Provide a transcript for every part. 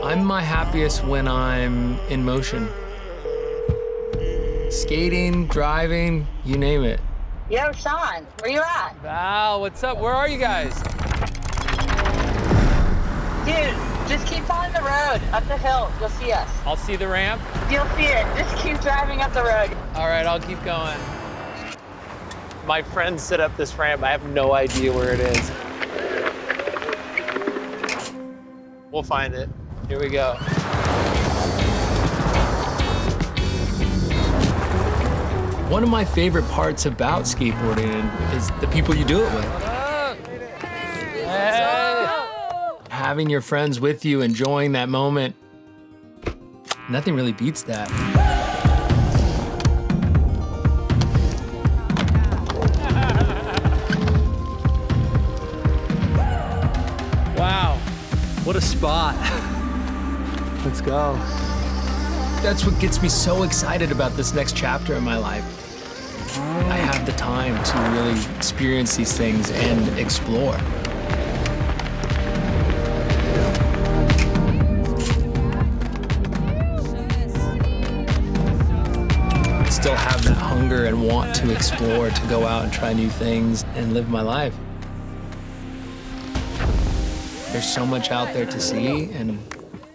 I'm my happiest when I'm in motion. Skating, driving, you name it. Yo, Shaun, where you at? Val, what's up? Where are you guys? Dude, just keep following the road, up the hill, you'll see us. I'll see the ramp. You'll see it, just keep driving up the road. All right, I'll keep going. My friend set up this ramp. I have no idea where it is. We'll find it. Here we go. One of my favorite parts about skateboarding is the people you do it with. Hey. Having your friends with you, enjoying that moment. Nothing really beats that. Wow, what a spot. Let's go. That's what gets me so excited about this next chapter in my life. I have the time to really experience these things and explore. I still have that hunger and want to explore, to go out and try new things and live my life. There's so much out there to see, and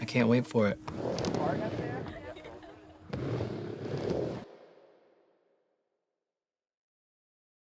I can't wait for it.